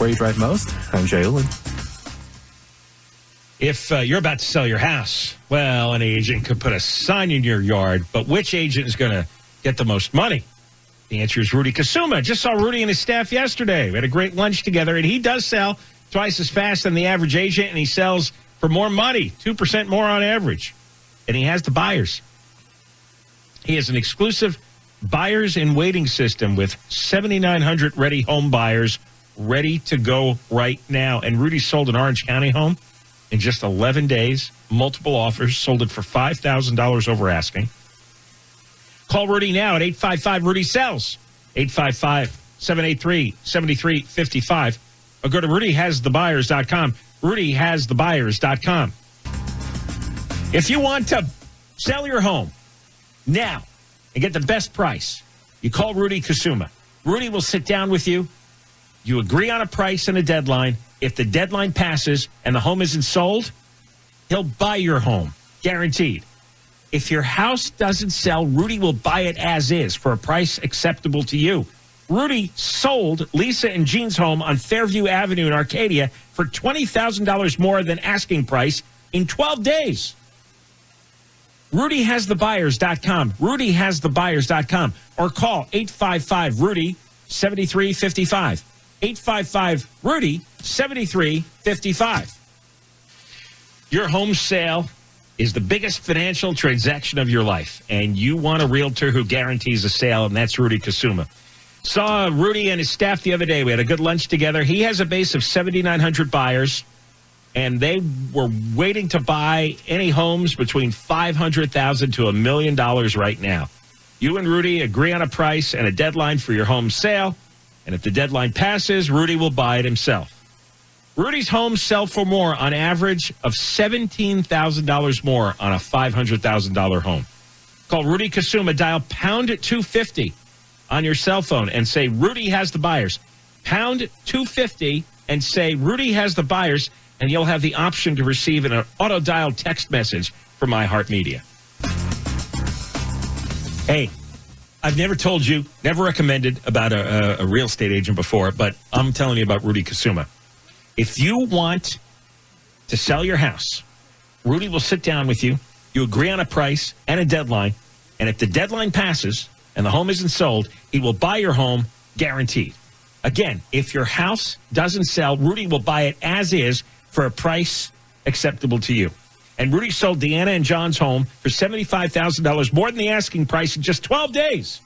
you drive most. I'm Jay Olin. If you're about to sell your house, well, an agent could put a sign in your yard, but which agent is going to get the most money? The answer is Rudy Kusuma. Just saw Rudy and his staff yesterday. We had a great lunch together, and he does sell twice as fast than the average agent, and he sells for more money, 2% more on average. And he has the buyers. He has an exclusive buyers in waiting system with 7,900 ready home buyers ready to go right now. And Rudy sold an Orange County home in just 11 days, multiple offers, sold it for $5,000 over asking. Call Rudy now at 855-RUDY-SELLS, 855-783-7355, or go to RudyHasTheBuyers.com, RudyHasTheBuyers.com. If you want to sell your home now and get the best price, you call Rudy Kusuma. Rudy will sit down with you. You agree on a price and a deadline. If the deadline passes and the home isn't sold, he'll buy your home, guaranteed. If your house doesn't sell, Rudy will buy it as is for a price acceptable to you. Rudy sold Lisa and Jean's home on Fairview Avenue in Arcadia for $20,000 more than asking price in 12 days. RudyHasTheBuyers.com, RudyHasTheBuyers.com, or call 855-RUDY-7355, 855-RUDY-7355. Your home sale is the biggest financial transaction of your life, and you want a realtor who guarantees a sale, and that's Rudy Kusuma. Saw Rudy and his staff the other day. We had a good lunch together. He has a base of 7,900 buyers, and they were waiting to buy any homes between $500,000 to $1 million right now. You and Rudy agree on a price and a deadline for your home sale, and if the deadline passes, Rudy will buy it himself. Rudy's homes sell for more on average of $17,000 more on a $500,000 home. Call Rudy Kusuma. Dial pound 250 on your cell phone and say Rudy has the buyers. Pound 250 and say Rudy has the buyers, and you'll have the option to receive an auto-dial text message from iHeartMedia. Hey, I've never told you, never recommended about a real estate agent before, but I'm telling you about Rudy Kusuma. If you want to sell your house, Rudy will sit down with you. You agree on a price and a deadline. And if the deadline passes and the home isn't sold, he will buy your home guaranteed. Again, if your house doesn't sell, Rudy will buy it as is for a price acceptable to you. And Rudy sold Deanna and John's home for $75,000 more than the asking price in just 12 days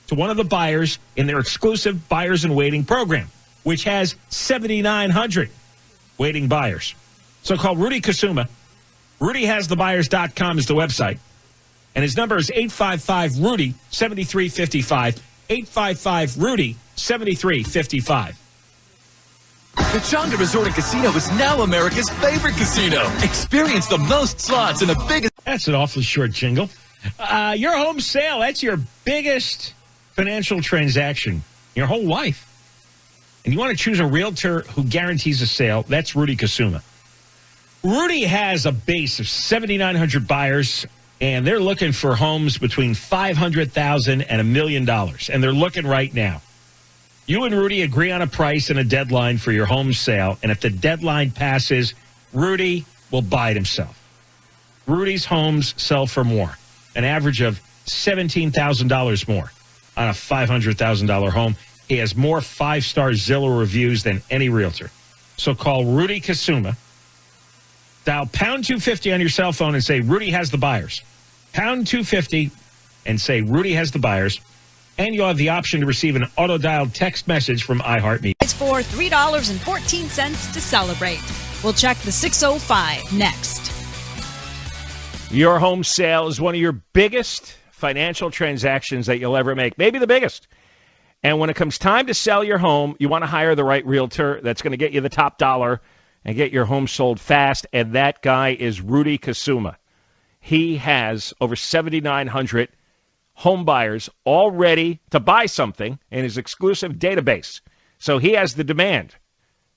to one of the buyers in their exclusive Buyers in Waiting program, which has 7,900 waiting buyers. So call Rudy Kusuma. RudyHasTheBuyers.com is the website. And his number is 855-RUDY-7355. 855-RUDY-7355. The Chonga Resort and Casino is now America's favorite casino. Experience the most slots and the biggest... That's an awfully short jingle. Your home sale, that's your biggest financial transaction your whole life. And you want to choose a realtor who guarantees a sale, that's Rudy Kusuma. Rudy has a base of 7,900 buyers, and they're looking for homes between $500,000 and $1 million, and they're looking right now. You and Rudy agree on a price and a deadline for your home sale, and if the deadline passes, Rudy will buy it himself. Rudy's homes sell for more, an average of $17,000 more on a $500,000 home. He has more 5-star Zillow reviews than any realtor. So call Rudy Kusuma. Dial pound 250 on your cell phone and say Rudy has the buyers. Pound 250 and say Rudy has the buyers. And you'll have the option to receive an auto-dialed text message from iHeartMedia. It's for $3.14 to celebrate. We'll check the 605 next. Your home sale is one of your biggest financial transactions that you'll ever make, maybe the biggest. And when it comes time to sell your home, you want to hire the right realtor that's going to get you the top dollar and get your home sold fast, and that guy is Rudy Kusuma. He has over 7,900 home buyers all ready to buy something in his exclusive database. So he has the demand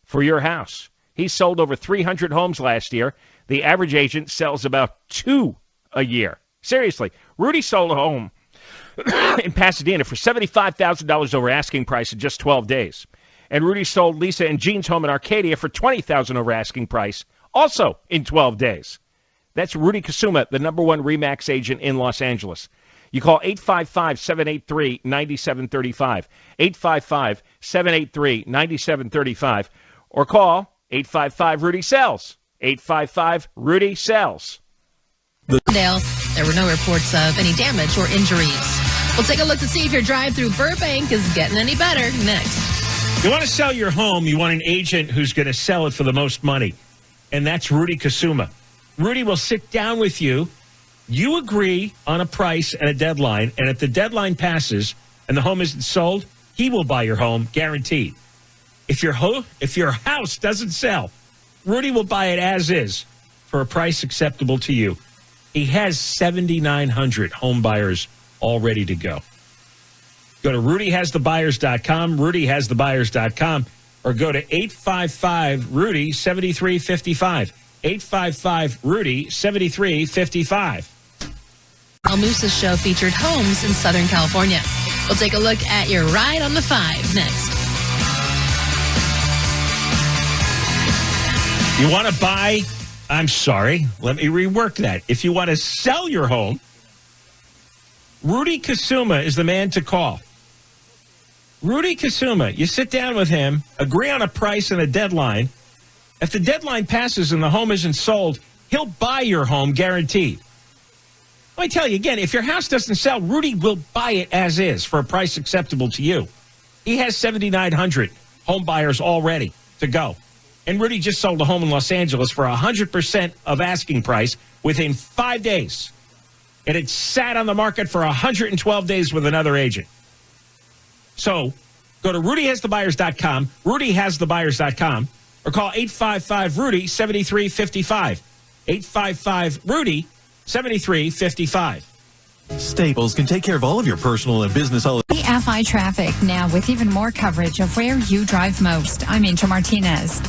for your house. He sold over 300 homes last year. The average agent sells about 2 a year. Seriously, Rudy sold a home in Pasadena for $75,000 over asking price in just 12 days. And Rudy sold Lisa and Jean's home in Arcadia for $20,000 over asking price, also in 12 days. That's Rudy Kusuma, the #1 RE/MAX agent in Los Angeles. You call 855-783-9735, 855-783-9735, or call 855-RUDY-SELLS, 855-RUDY-SELLS. There were no reports of any damage or injuries. We'll take a look to see if your drive through Burbank is getting any better next. You want to sell your home, you want an agent who's going to sell it for the most money, and that's Rudy Kusuma. Rudy will sit down with you. You agree on a price and a deadline, and if the deadline passes and the home isn't sold, he will buy your home, guaranteed. If your house doesn't sell, Rudy will buy it as is for a price acceptable to you. He has 7,900 home buyers all ready to go. Go to RudyHasTheBuyers.com, RudyHasTheBuyers.com, or go to 855-RUDY-7355, 855-RUDY-7355. Al Moose's show featured homes in Southern California. We'll take a look at your ride on the 5 next. You want to buy? I'm sorry. Let me rework that. If you want to sell your home, Rudy Kusuma is the man to call. Rudy Kusuma, you sit down with him, agree on a price and a deadline. If the deadline passes and the home isn't sold, he'll buy your home, guaranteed. Let me tell you again, if your house doesn't sell, Rudy will buy it as is for a price acceptable to you. He has 7,900 home buyers all ready to go. And Rudy just sold a home in Los Angeles for 100% of asking price within 5 days. And it sat on the market for 112 days with another agent. So go to RudyHasTheBuyers.com, RudyHasTheBuyers.com, or call 855-RUDY-7355, 855-RUDY-7355. Staples can take care of all of your personal and business FI Traffic now with even more coverage of where you drive most. I'm Angel Martinez.